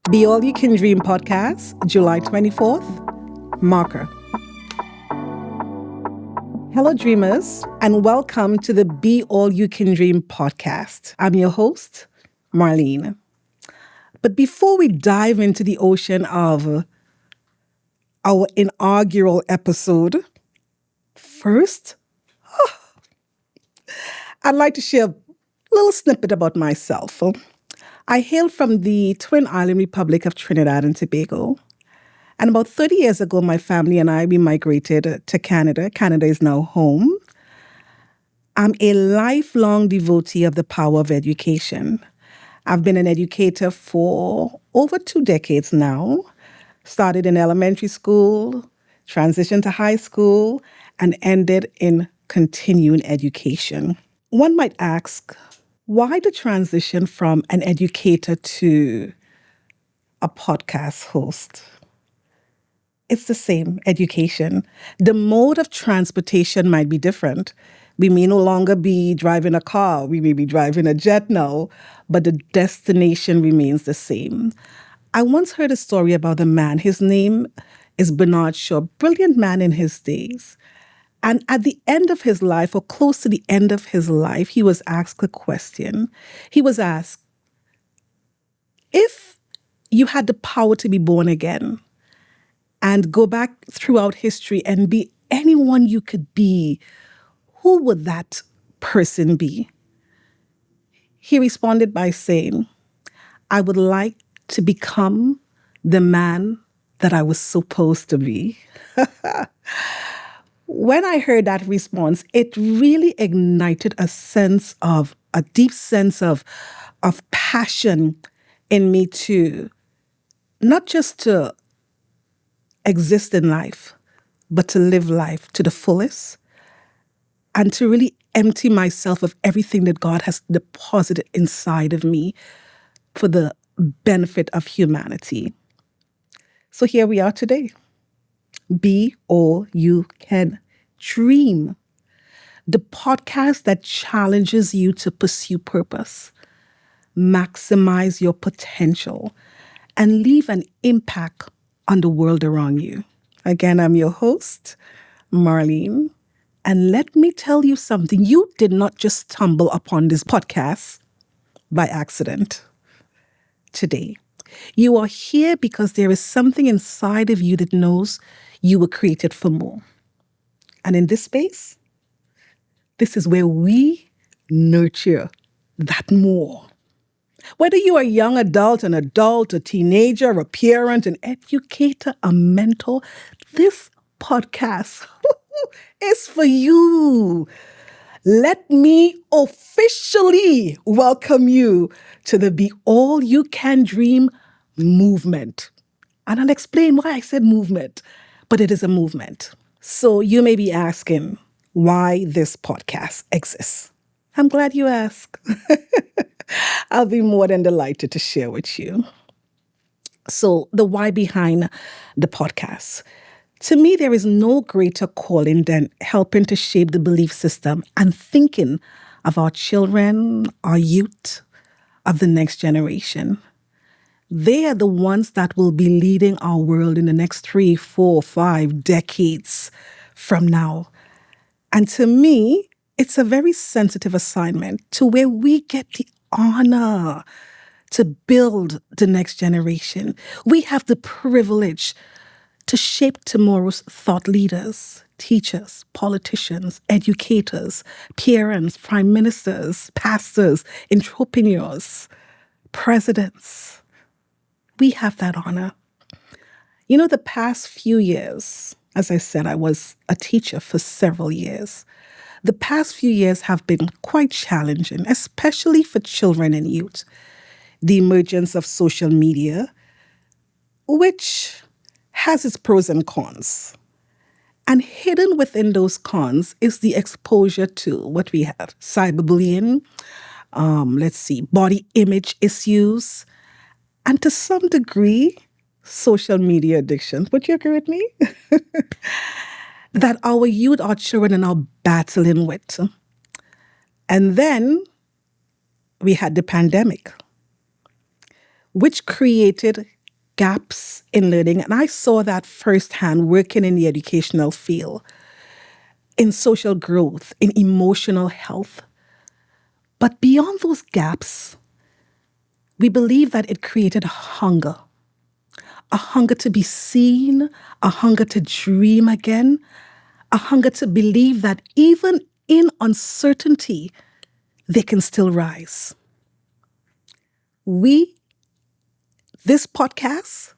Be All You Can Dream podcast, July 24th, marker. Hello, dreamers, and welcome to the Be All You Can Dream podcast. I'm your host, Marlene. But before we dive into the ocean of our inaugural episode, first, I'd like to share a little snippet about myself. I hail from the Twin Island Republic of Trinidad and Tobago. And about 30 years ago, my family and we migrated to Canada. Canada is now home. I'm a lifelong devotee of the power of education. I've been an educator for over 2 decades now. Started in elementary school, transitioned to high school, and ended in continuing education. One might ask, why the transition from an educator to a podcast host? It's the same, education. The mode of transportation might be different. We may no longer be driving a car. We may be driving a jet now, but the destination remains the same. I once heard a story about a man. His name is Bernard Shaw, brilliant man in his days. And at the end of his life, or close to the end of his life, he was asked a question. He was asked, if you had the power to be born again and go back throughout history and be anyone you could be, who would that person be? He responded by saying, I would like to become the man that I was supposed to be. When I heard that response, it really ignited a deep sense of passion in me to not just to exist in life, but to live life to the fullest and to really empty myself of everything that God has deposited inside of me for the benefit of humanity. So here we are today. Be All You Can Dream. The podcast that challenges you to pursue purpose, maximize your potential, and leave an impact on the world around you. Again, I'm your host, Marlene. And let me tell you something. You did not just stumble upon this podcast by accident today. You are here because there is something inside of you that knows you were created for more. And in this space, this is where we nurture that more. Whether you are a young adult, an adult, a teenager, a parent, an educator, a mentor, this podcast is for you. Let me officially welcome you to the Be All You Can Dream movement. And I'll explain why I said movement, but it is a movement. So you may be asking why this podcast exists. I'm glad you asked. I'll be more than delighted to share with you. So the why behind the podcast. To me, there is no greater calling than helping to shape the belief system and thinking of our children, our youth, of the next generation. They are the ones that will be leading our world in the next 3, 4, 5 decades from now. And to me, it's a very sensitive assignment to where we get the honor to build the next generation. We have the privilege to shape tomorrow's thought leaders, teachers, politicians, educators, parents, prime ministers, pastors, entrepreneurs, presidents. We have that honor. You know, the past few years, as I said, I was a teacher for several years. The past few years have been quite challenging, especially for children and youth. The emergence of social media, which has its pros and cons. And hidden within those cons is the exposure to what we have: cyberbullying, body image issues, and to some degree, social media addiction. Would you agree with me? That our youth, our children are now battling with. And then we had the pandemic, which created gaps in learning. And I saw that firsthand working in the educational field, in social growth, in emotional health. But beyond those gaps, we believe that it created a hunger to be seen, a hunger to dream again, a hunger to believe that even in uncertainty, they can still rise. This podcast,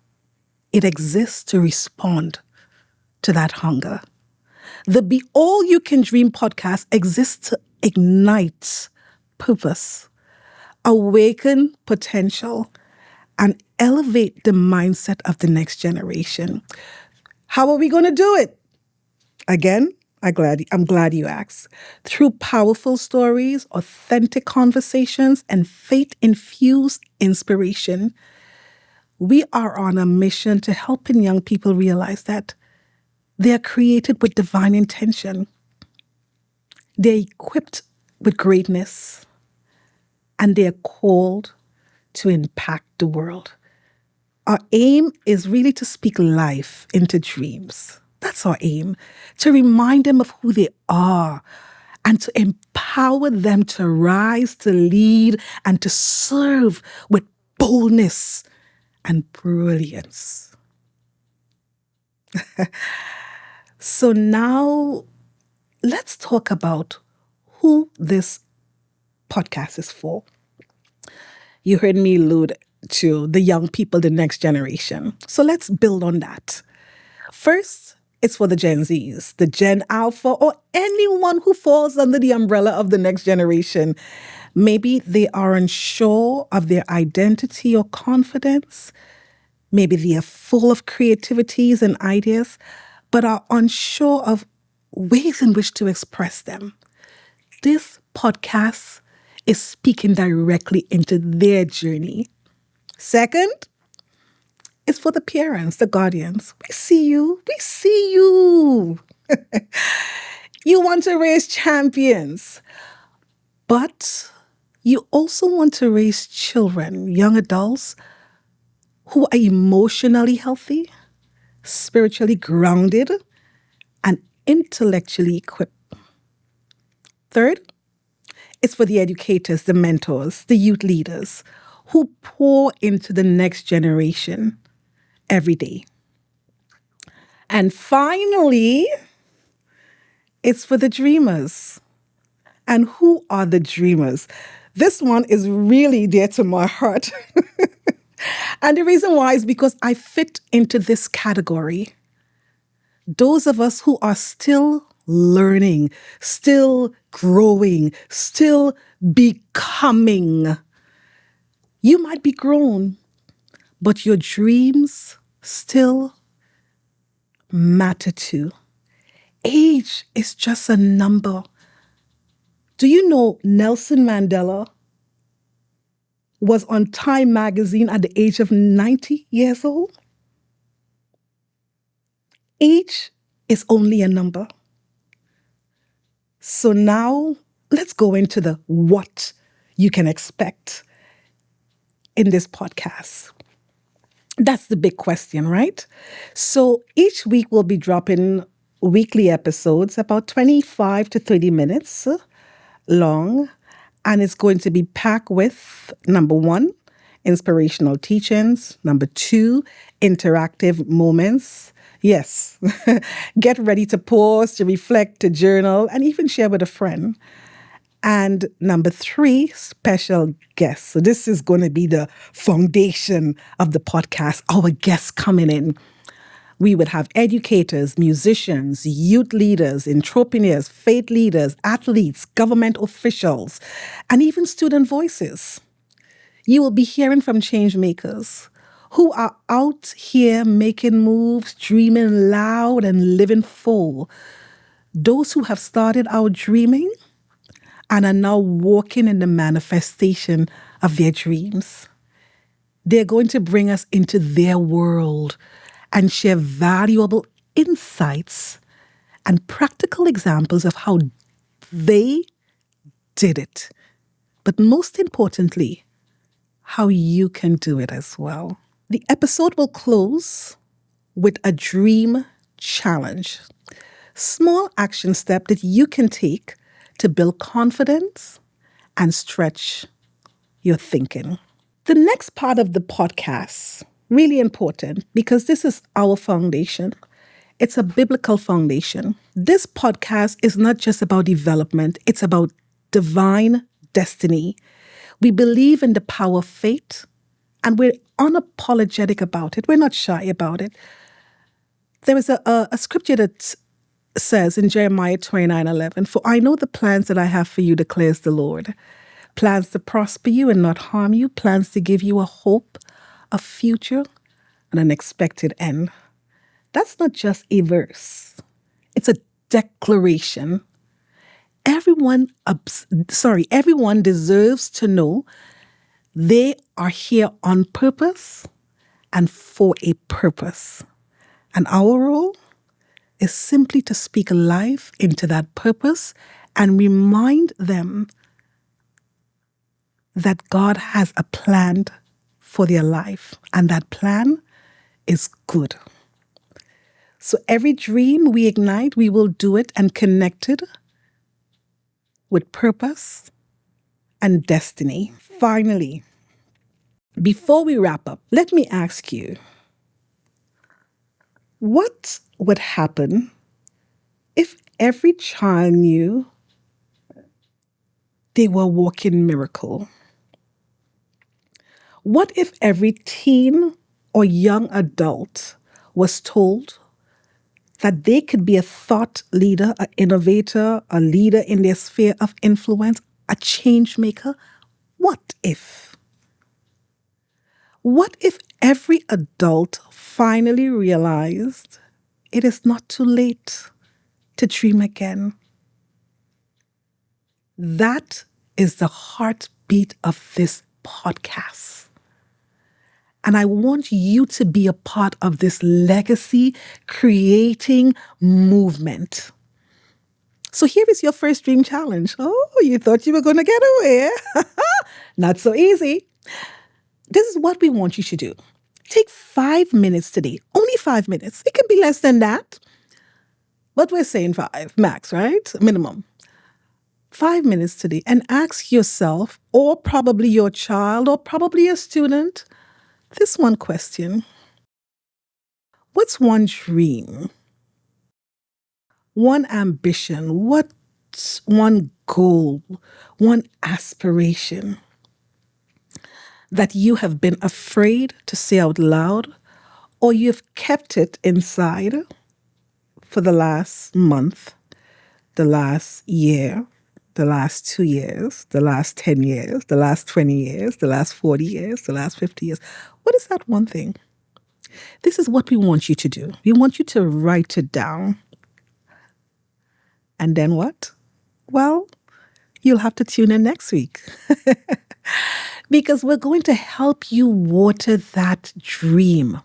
it exists to respond to that hunger. The Be All You Can Dream podcast exists to ignite purpose, awaken potential, and elevate the mindset of the next generation. How are we going to do it? Again, I'm glad you asked. Through powerful stories, authentic conversations, and faith-infused inspiration, we are on a mission to helping young people realize that they are created with divine intention. They're equipped with greatness, and they are called to impact the world. Our aim is really to speak life into dreams. That's our aim, to remind them of who they are and to empower them to rise, to lead, and to serve with boldness and brilliance. So now let's talk about who this podcast is for. You heard me allude to the young people, the next generation. So let's build on that. First, it's for the Gen Zs, the Gen Alpha, or anyone who falls under the umbrella of the next generation. Maybe they are unsure of their identity or confidence. Maybe they are full of creativities and ideas, but are unsure of ways in which to express them. This podcast is speaking directly into their journey. Second, it's for the parents, the guardians. We see you. We see you. You want to raise champions, but you also want to raise children, young adults who are emotionally healthy, spiritually grounded, and intellectually equipped. Third, it's for the educators, the mentors, the youth leaders who pour into the next generation every day. And finally, it's for the dreamers. And who are the dreamers? This one is really dear to my heart. And the reason why is because I fit into this category. Those of us who are still learning, still growing, still becoming. You might be grown, but your dreams still matter too. Age is just a number. Do you know Nelson Mandela was on Time magazine at the age of 90 years old? Age is only a number. So now let's go into the what you can expect in this podcast. That's the big question, right? So each week we'll be dropping weekly episodes, about 25 to 30 minutes long. And it's going to be packed with, number one, inspirational teachings. Number two, interactive moments. Yes, get ready to pause, to reflect, to journal, and even share with a friend. And number three, special guests. So this is going to be the foundation of the podcast, our guests coming in. We would have educators, musicians, youth leaders, entrepreneurs, faith leaders, athletes, government officials, and even student voices. You will be hearing from change makers who are out here making moves, dreaming loud and living full. Those who have started out dreaming and are now walking in the manifestation of their dreams. They're going to bring us into their world and share valuable insights and practical examples of how they did it. But most importantly, how you can do it as well. The episode will close with a dream challenge. Small action step that you can take to build confidence and stretch your thinking. The next part of the podcast, really important because this is our foundation. It's a biblical foundation. This podcast is not just about development, it's about divine destiny. We believe in the power of faith and we're unapologetic about it. We're not shy about it. There is a scripture that says in Jeremiah 29:11, "For I know the plans that I have for you, declares the Lord. Plans to prosper you and not harm you, plans to give you a hope, a future, and an expected end." That's not just a verse. It's a declaration. Everyone deserves to know they are here on purpose and for a purpose. And our role is simply to speak life into that purpose and remind them that God has a plan for their life, and that plan is good. So every dream we ignite, we will do it and connect it with purpose and destiny. Finally, before we wrap up, let me ask you, what would happen if every child knew they were a walking miracle? What if every teen or young adult was told that they could be a thought leader, an innovator, a leader in their sphere of influence, a change maker? What if? What if every adult finally realized it is not too late to dream again? That is the heartbeat of this podcast. And I want you to be a part of this legacy creating movement. So here is your first dream challenge. Oh, you thought you were going to get away? Not so easy. This is what we want you to do. Take 5 minutes today. Only 5 minutes. It can be less than that. But we're saying 5 max, right? Minimum. 5 minutes today and ask yourself, or probably your child, or probably a student, this one question. What's one dream, one ambition, what's one goal, one aspiration that you have been afraid to say out loud, or you've kept it inside for the last month, the last year, the last 2 years, the last 10 years, the last 20 years, the last 40 years, the last 50 years? What is that one thing? This is what we want you to do. We want you to write it down. And then what? Well, you'll have to tune in next week. Because we're going to help you water that dream.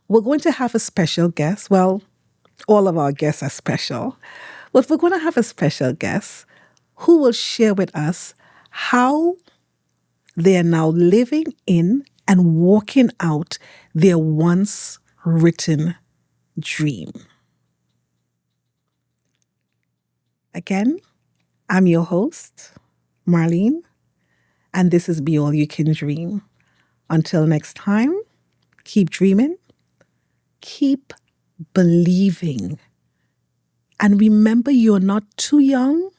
We're going to have a special guest. Well, all of our guests are special. But we're going to have a special guest who will share with us how they are now living in and walking out their once written dream. Again, I'm your host, Marlene, and this is Be All You Can Dream. Until next time, keep dreaming, keep believing, and remember you're not too young,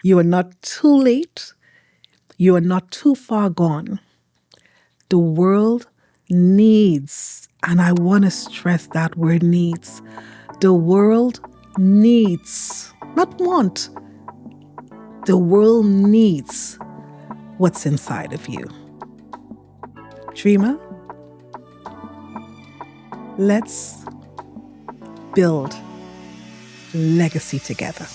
you are not too late, you are not too far gone. The world needs, and I want to stress that word needs, the world needs, not want, the world needs what's inside of you. Dreamer, let's build legacy together.